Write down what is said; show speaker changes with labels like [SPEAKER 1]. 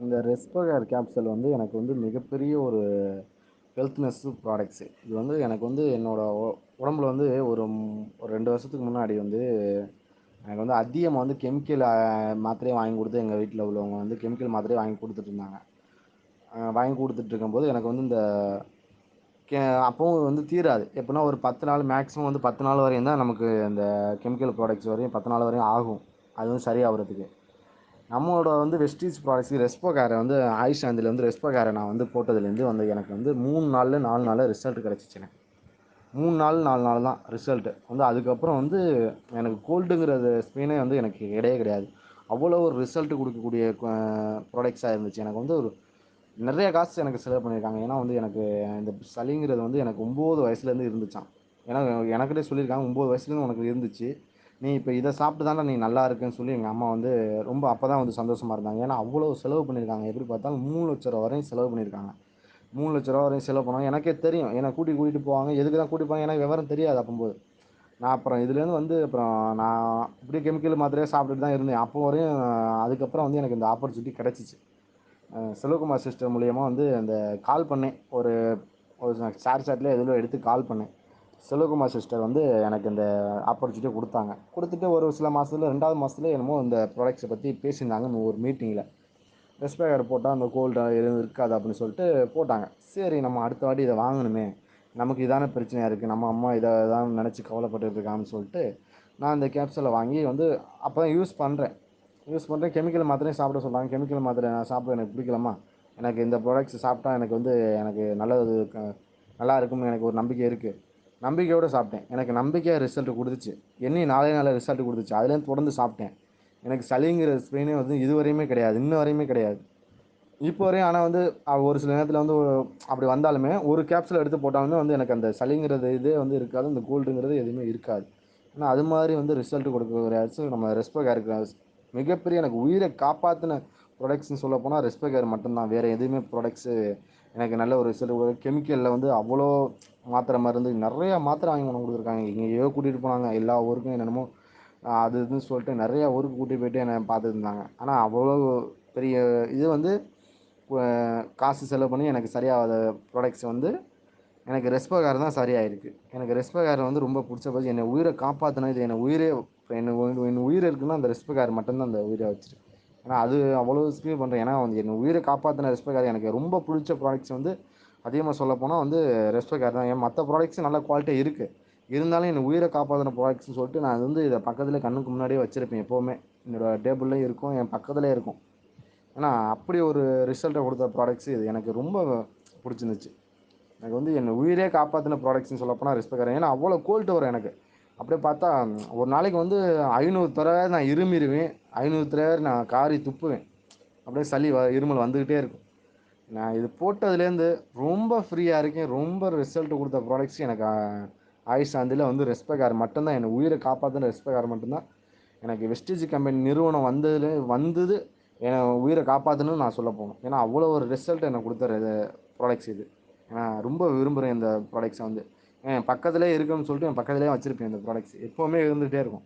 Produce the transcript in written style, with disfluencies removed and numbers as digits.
[SPEAKER 1] இந்த ரெஸ்போகேர் கேப்சூல் வந்து எனக்கு வந்து மிகப்பெரிய ஒரு ஹெல்த்னஸ் ப்ராடக்ட்ஸு. இது வந்து எனக்கு வந்து என்னோட உடம்புல வந்து ஒரு 2 வருஷத்துக்கு முன்னாடி வந்து எனக்கு வந்து அதிகமாக வந்து கெமிக்கல் மாத்திரையை வாங்கி கொடுத்து எங்கள் வீட்டில் உள்ளவங்க வந்து கெமிக்கல் மாத்திரையை வாங்கி கொடுத்துட்ருந்தாங்க. வாங்கி கொடுத்துட்ருக்கும்போது எனக்கு வந்து இந்த கெ அப்பவும் வந்து தீராது. எப்படின்னா ஒரு 10 நாள் மேக்ஸிமம் வந்து 10 நாள் வரையும் தான் நமக்கு இந்த கெமிக்கல் ப்ராடக்ட்ஸ் வரையும் 10 நாள் வரையும் ஆகும். அது வந்து சரியாகுறதுக்கு. நம்மளோட வந்து வெஸ்டீஜ் ப்ராடக்ட்ஸ் ரெஸ்போகேரை வந்து ஆயுஷ் சாந்தியில் வந்து ரெஸ்போகேரை நான் வந்து போட்டதுலேருந்து வந்து எனக்கு வந்து 3 நாள்ல 4 நாளில் ரிசல்ட் கிடச்சிச்சு எனக்கு. 3 நாள் 4 நாள் தான் ரிசல்ட்டு. வந்து அதுக்கப்புறம் வந்து எனக்கு கோல்டுங்கிறது ஸ்பெயினே வந்து எனக்கு கிடையவே கிடையாது. அவ்வளோ ஒரு ரிசல்ட் கொடுக்கக்கூடிய ப்ராடக்ட்ஸாக இருந்துச்சு. எனக்கு வந்து ஒரு நிறைய காசு எனக்கு செலவு பண்ணியிருக்காங்க. ஏன்னா வந்து எனக்கு இந்த சளிங்கிறது வந்து எனக்கு 9 வயசுலேருந்து இருந்துச்சாம். ஏன்னா எனக்கிட்டே சொல்லியிருக்காங்க 9 வயசுலேருந்து உனக்கு இருந்துச்சு. நீ இப்போ இதை சாப்பிட்டு தானே நீ நல்லா இருக்குன்னு சொல்லி எங்கள் அம்மா வந்து ரொம்ப அப்போ தான் வந்து சந்தோஷமாக இருந்தாங்க. ஏன்னா அவ்வளோ செலவு பண்ணியிருக்காங்க. எப்படி பார்த்தாலும் 3,00,000 வரையும் செலவு பண்ணியிருக்காங்க. 3,00,000 வரையும் செலவு பண்ணாங்க. எனக்கே தெரியும். என்னை கூட்டிகிட்டு போவாங்க. எதுக்கு தான் கூட்டிட்டு போவாங்க எனக்கு விவரம் தெரியாது அப்போது. நான் அப்புறம் இதுலேருந்து வந்து அப்புறம் நான் இப்படியே கெமிக்கல் மாத்திரையே சாப்பிட்டுட்டு தான் இருந்தேன். அப்போ வரையும் அதுக்கப்புறம் வந்து எனக்கு இந்த ஆப்பர்ச்சுனிட்டி கிடச்சிச்சு. செல்வகுமார் சிஸ்டர் மூலியமா வந்து அந்த கால் பண்ணேன். ஒரு ஒரு ஷேர்சாட்டில் எதிலோ எடுத்து கால் பண்ணேன். செல்வகுமார் சிஸ்டர் வந்து எனக்கு இந்த ஆப்பர்ச்சுனிட்டியை கொடுத்தாங்க. கொடுத்துட்டு ஒரு சில மாதத்துல 2வது மாதத்துல என்னமோ இந்த ப்ராடக்ட்ஸை பற்றி பேசியிருந்தாங்க ஒரு மீட்டிங்கில். ரெஸ்பேகர் போட்டால் அந்த கோல்டு எதுவும் இருக்காது அப்படின்னு சொல்லிட்டு போட்டாங்க. சரி நம்ம அடுத்த வாட்டி இதை வாங்கணுமே, நமக்கு இதான பிரச்சனையாக இருக்குது, நம்ம அம்மா இதை தான் நினச்சி கவலைப்பட்டுட்டு இருக்காங்கன்னு சொல்லிட்டு நான் இந்த கேப்சூலை வாங்கி வந்து அப்போ தான் யூஸ் பண்ணுறேன். கெமிக்கல் மாத்திரையும் சாப்பிட சொல்கிறாங்க. கெமிக்கல் மாத்திரை நான் சாப்பிட எனக்கு பிடிக்கலம்மா. எனக்கு இந்த ப்ராடக்ட்ஸ் சாப்பிட்டா எனக்கு வந்து எனக்கு நல்லது நல்லா இருக்கும்னு எனக்கு ஒரு நம்பிக்கை இருக்குது. நம்பிக்கையோடு சாப்பிட்டேன். எனக்கு நம்பிக்கையாக ரிசல்ட் கொடுத்துச்சு. என்னையும் 4 நாளில் ரிசல்ட் கொடுத்துச்சு. அதுலேருந்து தொடர்ந்து சாப்பிட்டேன். எனக்கு சளிங்கிற ஸ்ப்ரெயினே வந்து இதுவரையுமே கிடையாது. இன்ன வரையுமே கிடையாது. இப்போ வரையும் ஆனால் வந்து ஒரு சில நேரத்தில் வந்து அப்படி வந்தாலுமே ஒரு கேப்சூல் எடுத்து போட்டாலுமே வந்து எனக்கு அந்த சளிங்கிறது இதே வந்து இருக்காது. இந்த கோல்டுங்கிறது எதுவுமே இருக்காது. ஏன்னா அது மாதிரி வந்து ரிசல்ட் கொடுக்குற நம்ம ரெஸ்போகேருக்கு மிகப்பெரிய எனக்கு உயிரை காப்பாற்றின ப்ராடக்ட்ஸ்னு சொல்ல போனால் ரெஸ்போகேர் மட்டும்தான். வேறு எதுவுமே ப்ராடக்ட்ஸு எனக்கு நல்ல ஒரு ரிசல்ட் கெமிக்கலில் வந்து அவ்வளோ மாத்திரை மருந்து நிறையா மாத்திரை வாங்கி கொண்டு கொடுத்துருக்காங்க. எங்கேயோ கூட்டிகிட்டு போனாங்க. எல்லா ஊருக்கும் என்னென்னமோ அது இதுன்னு சொல்லிட்டு நிறையா ஊருக்கு கூட்டிகிட்டு போயிட்டு என்னை பார்த்துட்டு இருந்தாங்க. ஆனால் அவ்வளோ பெரிய இது வந்து காசு செலவு பண்ணி எனக்கு சரியாகாத ப்ராடக்ட்ஸ் வந்து எனக்கு ரெஸ்போகேர் தான் சரியாயிருக்கு. எனக்கு ரெஸ்போகேர் வந்து ரொம்ப பிடிச்ச போது என்னை உயிரை காப்பாற்றினது என்னை உயிரே என் உயிர் இருக்குன்னா அந்த ரெஸ்போகேர் மட்டும்தான் அந்த உயிரை வச்சிருக்கு. ஏன்னா அது அவ்வளோ ஃபீல் பண்ணுறேன். ஏன்னா வந்து என் உயிரை காப்பாற்றின ரெஸ்போகேர் எனக்கு ரொம்ப பிடிச்ச ப்ராடக்ட்ஸ் வந்து அதிகமாக சொல்ல போனால் வந்து ரெஸ்போகேர் தான். ஏன் மற்ற ப்ராடக்ட்ஸும் நல்ல குவாலிட்டியாக இருக்குது. இருந்தாலும் என் உயிரை காப்பாற்றின ப்ராடக்ட்ஸ்னு சொல்லிட்டு நான் வந்து இதை பக்கத்தில் கண்ணுக்கு முன்னாடியே வச்சுருப்பேன். எப்போவுமே என்னோடய டேபிள்லேயும் இருக்கும், என் பக்கத்துலேயே இருக்கும். ஏன்னா அப்படி ஒரு ரிசல்ட்டை கொடுத்த ப்ராடக்ட்ஸ் இது எனக்கு ரொம்ப பிடிச்சிருந்துச்சு. எனக்கு வந்து என் உயிரே காப்பாற்றின ப்ராடக்ட்ஸ்னு சொல்லப்போனால் ரெஸ்பெக்ட். ஏன்னா அவ்வளோ கோல்டு வரும் எனக்கு. அப்படியே பார்த்தா ஒரு நாளைக்கு வந்து 500 தடவை நான் இருமிருவேன். 500 தடவை நான் காரி துப்புவேன். அப்படியே இருமல் வந்துக்கிட்டே இருக்கும். நான் இது போட்டதுலேருந்து ரொம்ப ஃப்ரீயாக இருக்கேன். ரொம்ப ரிசல்ட் கொடுத்த ப்ராடக்ட்ஸ் எனக்கு ஆயுஷ் சாந்தியில் வந்து ரெஸ்பெக்ட் மட்டும்தான். என் உயிரை காப்பாற்றின ரெஸ்பெக்ட் மட்டும்தான். எனக்கு வெஸ்டீஜ் கம்பெனி நிறுவனம் வந்தது என் உயிரை காப்பாற்றணும்னு நான் சொல்ல போகணும். ஏன்னா அவ்வளோ ஒரு ரிசல்ட் எனக்கு கொடுத்த ப்ராடக்ட்ஸ் இது. ஏன்னா ரொம்ப விரும்புகிறேன் இந்த ப்ராடக்ட்ஸை வந்து. என் பக்கத்துலேயே இருக்குன்னு சொல்லிட்டு என் பக்கத்துலேயே வச்சுருப்பேன் இந்த ப்ராடக்ட்ஸ். எப்போவுமே இருந்துகிட்டே இருக்கும்.